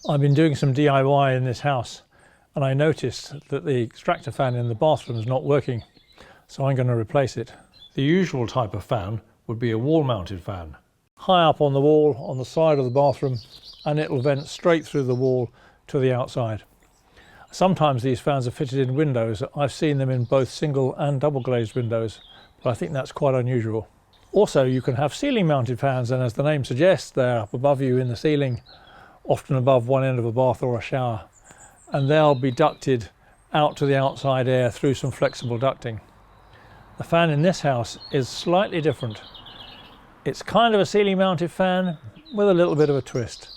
I've been doing some DIY in this house and I noticed that the extractor fan in the bathroom is not working, so I'm going to replace it. The usual type of fan would be a wall-mounted fan, high up on the wall on the side of the bathroom, and it will vent straight through the wall to the outside. Sometimes these fans are fitted in windows. I've seen them in both single and double glazed windows, but I think that's quite unusual. Also, you can have ceiling mounted fans, and as the name suggests, they're up above you in the ceiling, often above one end of a bath or a shower, and they'll be ducted out to the outside air through some flexible ducting. The fan in this house is slightly different. It's kind of a ceiling mounted fan with a little bit of a twist.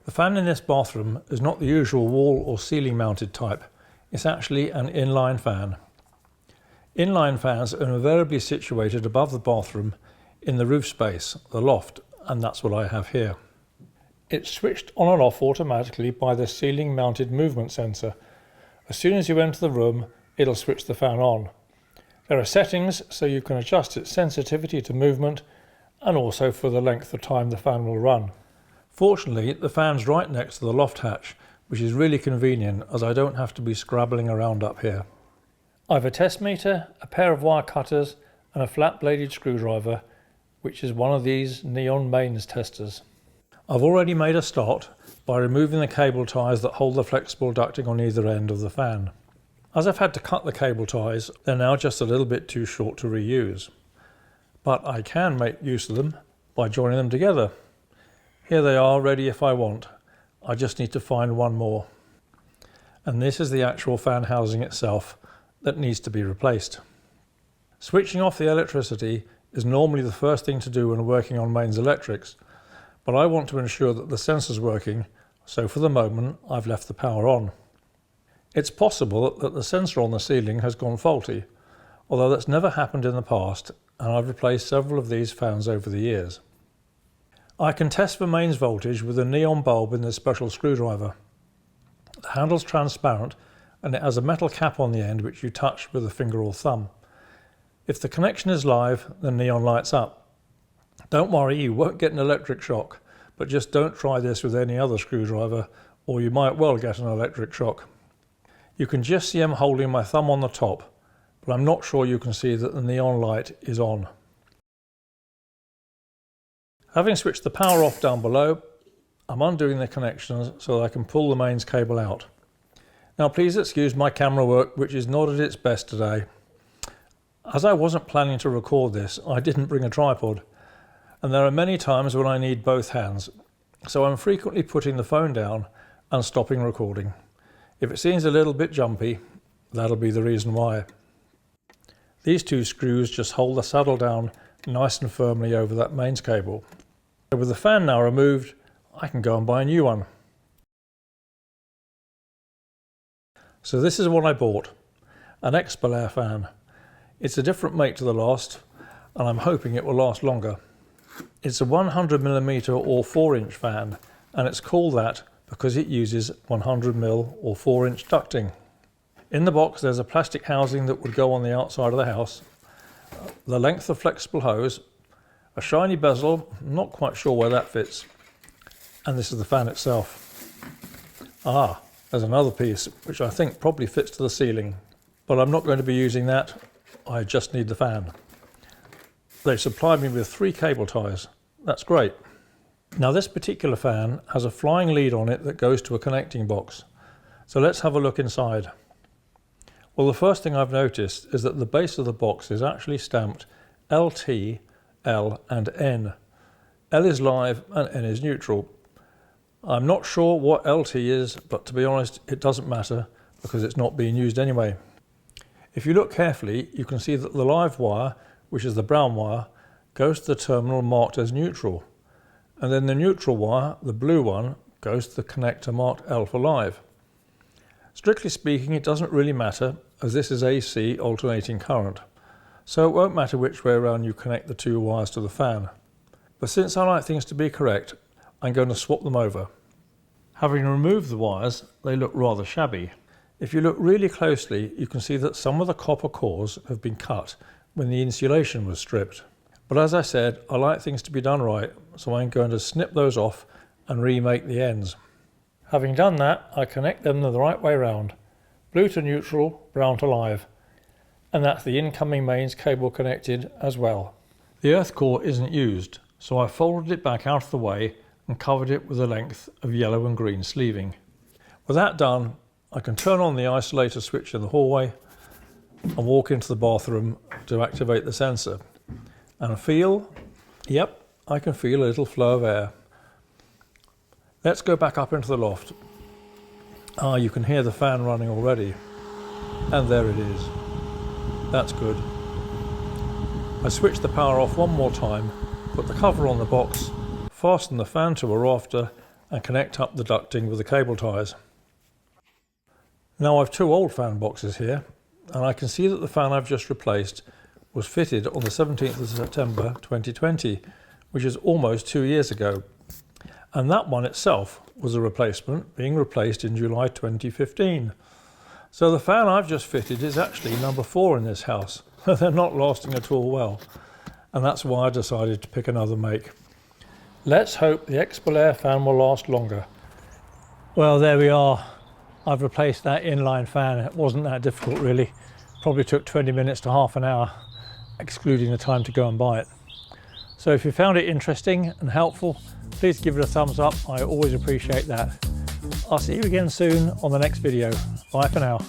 The fan in this bathroom is not the usual wall or ceiling mounted type. It's actually an inline fan. Inline fans are invariably situated above the bathroom in the roof space, the loft, and that's what I have here. It's switched on and off automatically by the ceiling mounted movement sensor. As soon as you enter the room, it'll switch the fan on. There are settings so you can adjust its sensitivity to movement and also for the length of time the fan will run. Fortunately, the fan's right next to the loft hatch, which is really convenient as I don't have to be scrabbling around up here. I've a test meter, a pair of wire cutters and a flat-bladed screwdriver, which is one of these neon mains testers. I've already made a start by removing the cable ties that hold the flexible ducting on either end of the fan. As I've had to cut the cable ties, they're now just a little bit too short to reuse. But I can make use of them by joining them together. Here they are, ready if I want. I just need to find one more. And this is the actual fan housing itself that needs to be replaced. Switching off the electricity is normally the first thing to do when working on mains electrics, but I want to ensure that the sensor's working, so for the moment I've left the power on. It's possible that the sensor on the ceiling has gone faulty, although that's never happened in the past, and I've replaced several of these fans over the years. I can test for mains voltage with a neon bulb in this special screwdriver. The handle's transparent and it has a metal cap on the end which you touch with a finger or thumb. If the connection is live, the neon lights up. Don't worry, you won't get an electric shock, but just don't try this with any other screwdriver or you might well get an electric shock. You can just see I'm holding my thumb on the top, but I'm not sure you can see that the neon light is on. Having switched the power off down below, I'm undoing the connections so that I can pull the mains cable out. Now please excuse my camera work, which is not at its best today. As I wasn't planning to record this, I didn't bring a tripod, and there are many times when I need both hands, so I'm frequently putting the phone down and stopping recording. If it seems a little bit jumpy, that'll be the reason why. These two screws just hold the saddle down nice and firmly over that mains cable. So with the fan now removed, I can go and buy a new one. So this is what I bought, an Expolair fan. It's a different make to the last, and I'm hoping it will last longer. It's a 100mm or 4-inch fan, and it's called that because it uses 100mm or 4-inch ducting. In the box there's a plastic housing that would go on the outside of the house, the length of flexible hose, a shiny bezel, not quite sure where that fits, and this is the fan itself. There's another piece which I think probably fits to the ceiling, but I'm not going to be using that. I just need the fan. They supplied me with 3 cable ties. That's great. Now this particular fan has a flying lead on it that goes to a connecting box. So let's have a look inside. Well, the first thing I've noticed is that the base of the box is actually stamped LT, L and N. L is live and N is neutral. I'm not sure what LT is, but to be honest, it doesn't matter because it's not being used anyway. If you look carefully, you can see that the live wire, which is the brown wire, goes to the terminal marked as neutral. And then the neutral wire, the blue one, goes to the connector marked L for live. Strictly speaking, it doesn't really matter as this is AC alternating current. So it won't matter which way around you connect the 2 wires to the fan. But since I like things to be correct, I'm going to swap them over. Having removed the wires, they look rather shabby. If you look really closely, you can see that some of the copper cores have been cut when the insulation was stripped. But as I said, I like things to be done right, so I'm going to snip those off and remake the ends. Having done that, I connect them the right way round. Blue to neutral, brown to live. And that's the incoming mains cable connected as well. The earth core isn't used, so I folded it back out of the way and covered it with a length of yellow and green sleeving. With that done, I can turn on the isolator switch in the hallway and walk into the bathroom to activate the sensor. And feel, yep, I can feel a little flow of air. Let's go back up into the loft. You can hear the fan running already. And there it is. That's good. I switch the power off one more time, put the cover on the box, fasten the fan to a rafter and connect up the ducting with the cable ties. Now I've two old fan boxes here, and I can see that the fan I've just replaced was fitted on the 17th of September 2020, which is almost 2 years ago. And that one itself was a replacement, being replaced in July 2015. So the fan I've just fitted is actually number 4 in this house. They're not lasting at all well. And that's why I decided to pick another make. Let's hope the Expolair fan will last longer. Well, there we are. I've replaced that inline fan. It wasn't that difficult really. Probably took 20 minutes to half an hour, excluding the time to go and buy it. So if you found it interesting and helpful, please give it a thumbs up. I always appreciate that. I'll see you again soon on the next video. Bye for now.